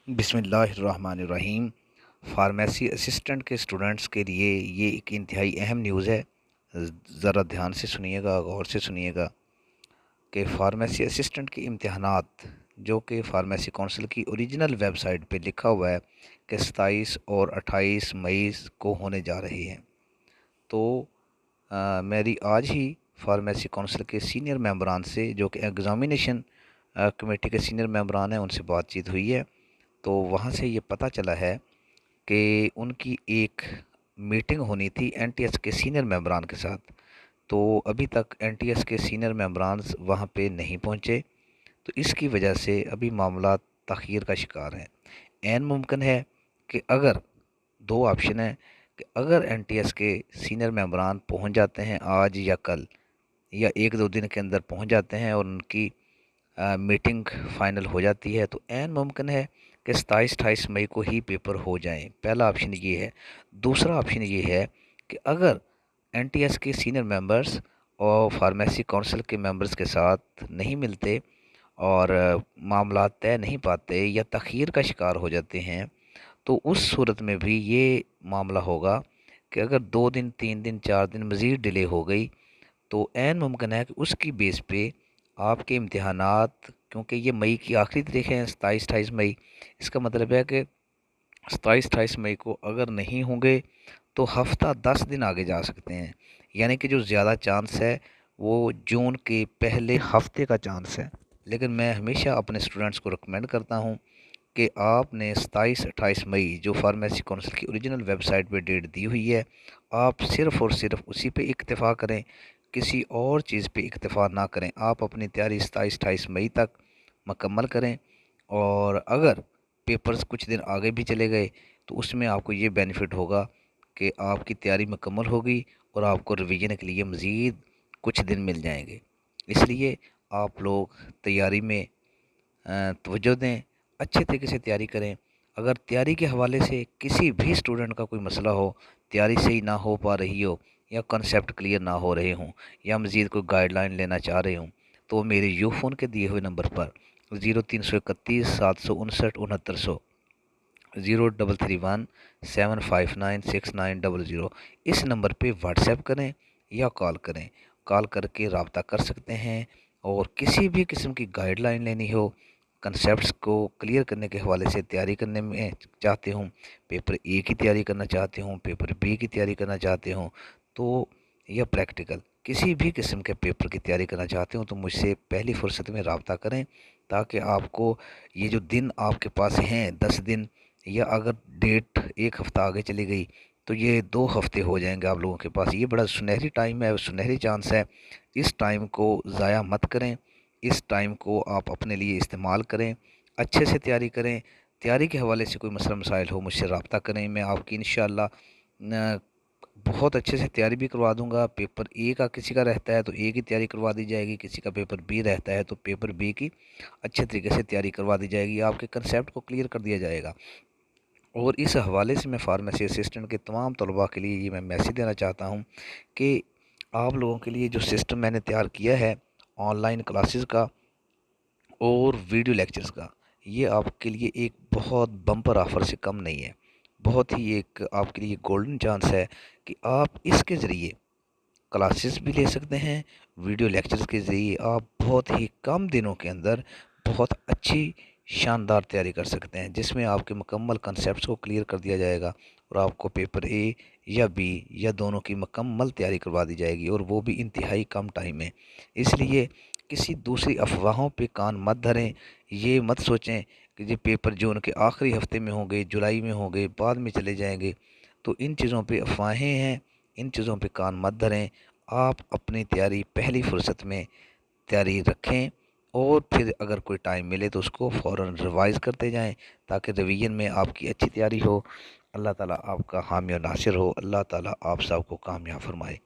बिस्मिल्लाहिर्रहमानिर्रहीम। Pharmacy assistant के students के लिए ये एक इंतहाई अहम न्यूज़ है। ज़रा ध्यान से सुनिएगा, गौर से सुनिएगा कि फार्मेसी असिस्टेंट के इम्तहानात जो कि फार्मेसी काउंसिल की ओरिजिनल वेबसाइट पे लिखा हुआ है कि 27 और 28 मई को होने जा रहे हैं। तो मेरी आज ही फार्मेसी काउंसिल के सीनियर मेंबरान से, जो कि एग्ज़ामिनेशन कमेटी के सीनियर मेंबरान हैं, उनसे बातचीत हुई है। तो वहाँ से ये पता चला है कि उनकी एक मीटिंग होनी थी एनटीएस के सीनियर मेंबरान के साथ। तो अभी तक एनटीएस के सीनियर मेंबरान वहाँ पे नहीं पहुँचे, तो इसकी वजह से अभी मामला तख़ीर का शिकार हैं। ऐन मुमकिन है कि अगर दो ऑप्शन है कि अगर एनटीएस के सीनियर मेंबरान पहुँच जाते हैं आज या कल, या एक दो दिन के अंदर पहुँच जाते हैं और उनकी मीटिंग फाइनल हो जाती है, तो ऐन मुमकिन है कि 27-28 मई को ही पेपर हो जाएं। पहला ऑप्शन ये है। दूसरा ऑप्शन ये है कि अगर एनटीएस के सीनियर मेंबर्स और फार्मेसी काउंसिल के मेंबर्स के साथ नहीं मिलते और मामला तय नहीं पाते या तख़ीर का शिकार हो जाते हैं, तो उस सूरत में भी ये मामला होगा कि अगर 2 दिन, 3 दिन, 4 दिन मज़ीद डिले हो गई, तो ऐन मुमकिन है कि उसकी बेस पे आपके इम्तहानात, क्योंकि ये मई की आखिरी तारीख है 27-28 मई, इसका मतलब है कि 27-28 मई को अगर नहीं होंगे तो हफ्ता 10 दिन आगे जा सकते हैं। यानी कि जो ज़्यादा चांस है वो जून के पहले हफ्ते का चांस है। लेकिन मैं हमेशा अपने स्टूडेंट्स को रिकमेंड करता हूँ कि आपने 27-28 मई जो फार्मेसी काउंसिल की ओरिजिनल वेबसाइट पे डेट दी हुई है, आप सिर्फ़ और सिर्फ उसी पे इक्तफ़ा करें, किसी और चीज़ पे इक्तफ़ा ना करें। आप अपनी तैयारी 27-28 मई तक मुकम्मल करें, और अगर पेपर्स कुछ दिन आगे भी चले गए तो उसमें आपको ये बेनिफिट होगा कि आपकी तैयारी मुकम्मल होगी और आपको रिवीजन के लिए मज़ीद कुछ दिन मिल जाएंगे। इसलिए आप लोग तैयारी में तवज्जो दें, अच्छे तरीके से तैयारी करें। अगर तैयारी के हवाले से किसी भी स्टूडेंट का कोई मसला हो, तैयारी सही ना हो पा रही हो, या कॉन्सेप्ट क्लियर ना हो रहे हों, या मज़ीद कोई गाइडलाइन लेना चाह रहे हों, तो मेरे यूफ़ोन के दिए हुए नंबर पर 0331 759 6900, 0331 759 6900 इस नंबर पे व्हाट्सएप करें या कॉल करें। कॉल करके रब्ता कर सकते हैं, और किसी भी किस्म की गाइडलाइन लेनी हो, कंसेप्ट्स को क्लियर करने के हवाले से तैयारी करने में चाहते हूँ, पेपर ए की तैयारी करना चाहते हूँ, पेपर बी की तैयारी करना चाहते हूँ, तो या प्रैक्टिकल किसी भी किस्म के पेपर की तैयारी करना चाहते हूँ, तो मुझसे पहली फ़ुर्सत में रब्ता करें, ताकि आपको ये जो दिन आपके पास हैं 10 दिन, या अगर डेट एक हफ़्ता आगे चली गई तो ये 2 हफ़्ते हो जाएंगे आप लोगों के पास। ये बड़ा सुनहरी टाइम है, सुनहरी चांस है। इस टाइम को ज़ाया मत करें, इस टाइम को आप अपने लिए इस्तेमाल करें, अच्छे से तैयारी करें। तैयारी के हवाले से कोई मसला मसाइल हो, मुझसे रब्ता करें। मैं आपकी इंशाअल्लाह बहुत अच्छे से तैयारी भी करवा दूंगा। पेपर ए का किसी का रहता है तो ए की तैयारी करवा दी जाएगी, किसी का पेपर बी रहता है तो पेपर बी की अच्छे तरीके से तैयारी करवा दी जाएगी, आपके कंसेप्ट को क्लियर कर दिया जाएगा। और इस हवाले से मैं फार्मेसी असिस्टेंट के तमाम तलबा के लिए ये मैं मैसेज देना चाहता हूँ कि आप लोगों के लिए जो सिस्टम मैंने तैयार किया है ऑनलाइन क्लासेस का और वीडियो लेक्चर्स का, ये आपके लिए एक बहुत बम्पर ऑफ़र से कम नहीं है। बहुत ही एक आपके लिए गोल्डन चांस है कि आप इसके ज़रिए क्लासेस भी ले सकते हैं। वीडियो लेक्चर्स के ज़रिए आप बहुत ही कम दिनों के अंदर बहुत अच्छी शानदार तैयारी कर सकते हैं, जिसमें आपके मुकम्मल कंसेप्ट्स को क्लियर कर दिया जाएगा, और आपको पेपर ए या बी या दोनों की मुकम्मल तैयारी करवा दी जाएगी, और वो भी इंतहाई कम टाइम में। इसलिए किसी दूसरी अफवाहों पे कान मत धरें। ये मत सोचें कि ये पेपर जून के आखिरी हफ्ते में होंगे, जुलाई में होंगे, बाद में चले जाएंगे। तो इन चीज़ों पे अफवाहें हैं, इन चीज़ों पे कान मत धरें। आप अपनी तैयारी पहली फ़ुर्सत में तैयारी रखें, और फिर अगर कोई टाइम मिले तो उसको फ़ौरन रिवाइज़ करते जाएं, ताकि रिवीजन में आपकी अच्छी तैयारी हो। अल्लाह ताला आपका हामी और नासिर हो। अल्लाह ताला आप सबको कामयाब फरमाए।